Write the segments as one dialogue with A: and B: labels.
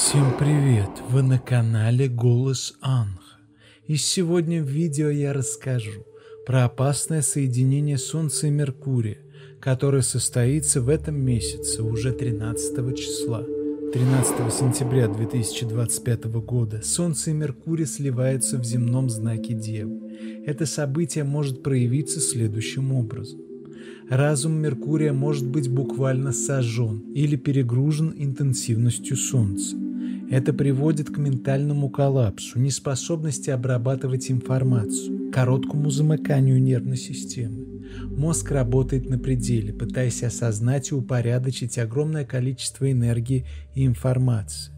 A: Всем привет! Вы на канале Голос Анха. И сегодня в видео я расскажу про опасное соединение Солнца и Меркурия, которое состоится в этом месяце, уже 13 числа. 13 сентября 2025 года Солнце и Меркурий сливаются в земном знаке Девы. Это событие может проявиться следующим образом. Разум Меркурия может быть буквально сожжен или перегружен интенсивностью Солнца. Это приводит к ментальному коллапсу, неспособности обрабатывать информацию, короткому замыканию нервной системы. Мозг работает на пределе, пытаясь осознать и упорядочить огромное количество энергии и информации.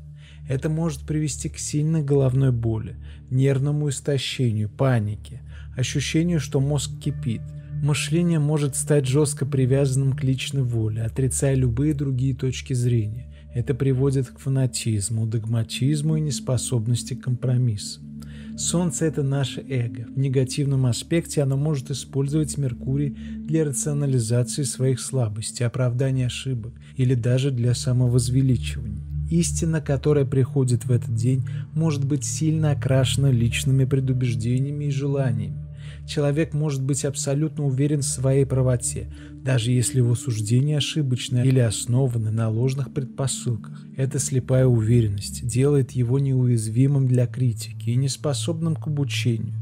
A: Это может привести к сильной головной боли, нервному истощению, панике, ощущению, что мозг кипит. Мышление может стать жестко привязанным к личной воле, отрицая любые другие точки зрения. Это приводит к фанатизму, догматизму и неспособности к компромиссам. Солнце – это наше эго. В негативном аспекте оно может использовать Меркурий для рационализации своих слабостей, оправдания ошибок или даже для самовозвеличивания. Истина, которая приходит в этот день, может быть сильно окрашена личными предубеждениями и желаниями. Человек может быть абсолютно уверен в своей правоте, даже если его суждения ошибочны или основаны на ложных предпосылках. Эта слепая уверенность делает его неуязвимым для критики и неспособным к обучению.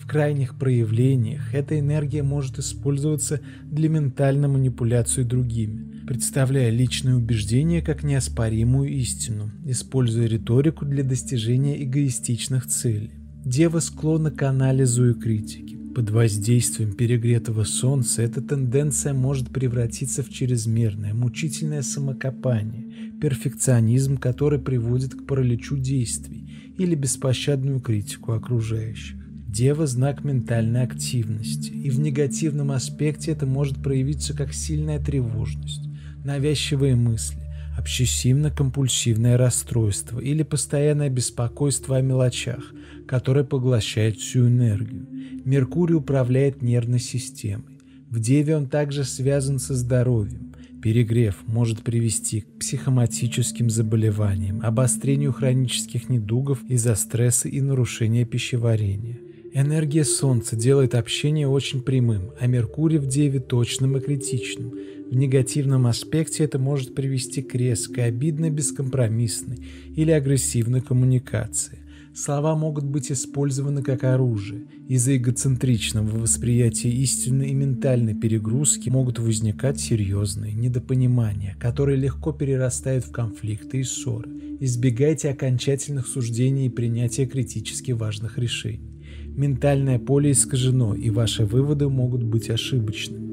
A: В крайних проявлениях эта энергия может использоваться для ментальной манипуляции другими, представляя личные убеждения как неоспоримую истину, используя риторику для достижения эгоистичных целей. Дева склонна к анализу и критике. Под воздействием перегретого Солнца эта тенденция может превратиться в чрезмерное, мучительное самокопание, перфекционизм, который приводит к параличу действий или беспощадную критику окружающих. Дева – знак ментальной активности, и в негативном аспекте это может проявиться как сильная тревожность, навязчивые мысли, обсессивно-компульсивное расстройство или постоянное беспокойство о мелочах, которое поглощает всю энергию. Меркурий управляет нервной системой. В Деве он также связан со здоровьем. Перегрев может привести к психоматическим заболеваниям, обострению хронических недугов из-за стресса и нарушения пищеварения. Энергия Солнца делает общение очень прямым, а Меркурий в Деве точным и критичным. В негативном аспекте это может привести к резкой, обидной, бескомпромиссной или агрессивной коммуникации. Слова могут быть использованы как оружие. Из-за эгоцентричного восприятия истины и ментальной перегрузки могут возникать серьезные недопонимания, которые легко перерастают в конфликты и ссоры. Избегайте окончательных суждений и принятия критически важных решений. Ментальное поле искажено, и ваши выводы могут быть ошибочными.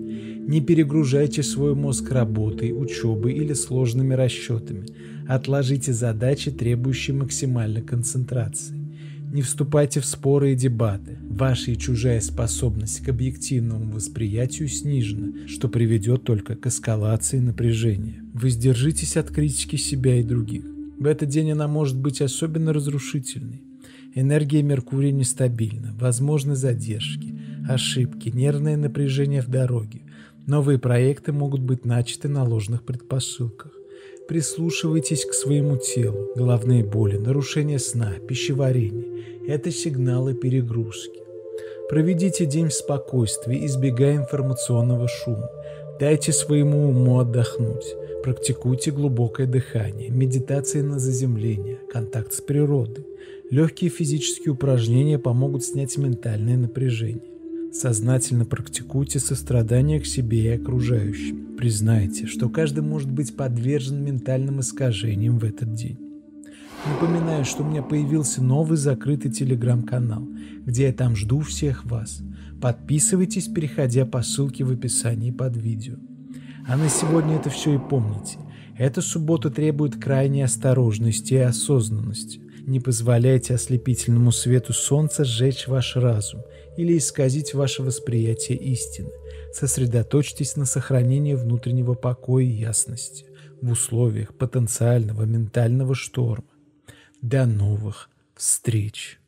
A: Не перегружайте свой мозг работой, учебой или сложными расчетами. Отложите задачи, требующие максимальной концентрации. Не вступайте в споры и дебаты. Ваша и чужая способность к объективному восприятию снижена, что приведет только к эскалации напряжения. Воздержитесь от критики себя и других. В этот день она может быть особенно разрушительной. Энергия Меркурия нестабильна, возможны задержки, ошибки, нервное напряжение в дороге. Новые проекты могут быть начаты на ложных предпосылках. Прислушивайтесь к своему телу. Головные боли, нарушение сна, пищеварение – это сигналы перегрузки. Проведите день в спокойствии, избегая информационного шума. Дайте своему уму отдохнуть. Практикуйте глубокое дыхание, медитации на заземление, контакт с природой. Легкие физические упражнения помогут снять ментальное напряжение. Сознательно практикуйте сострадание к себе и окружающим. Признайте, что каждый может быть подвержен ментальным искажениям в этот день. Напоминаю, что у меня появился новый закрытый телеграм-канал, где я там жду всех вас. Подписывайтесь, переходя по ссылке в описании под видео. А на сегодня это все, и помните, эта суббота требует крайней осторожности и осознанности. Не позволяйте ослепительному свету солнца сжечь ваш разум или исказить ваше восприятие истины. Сосредоточьтесь на сохранении внутреннего покоя и ясности в условиях потенциального ментального шторма. До новых встреч!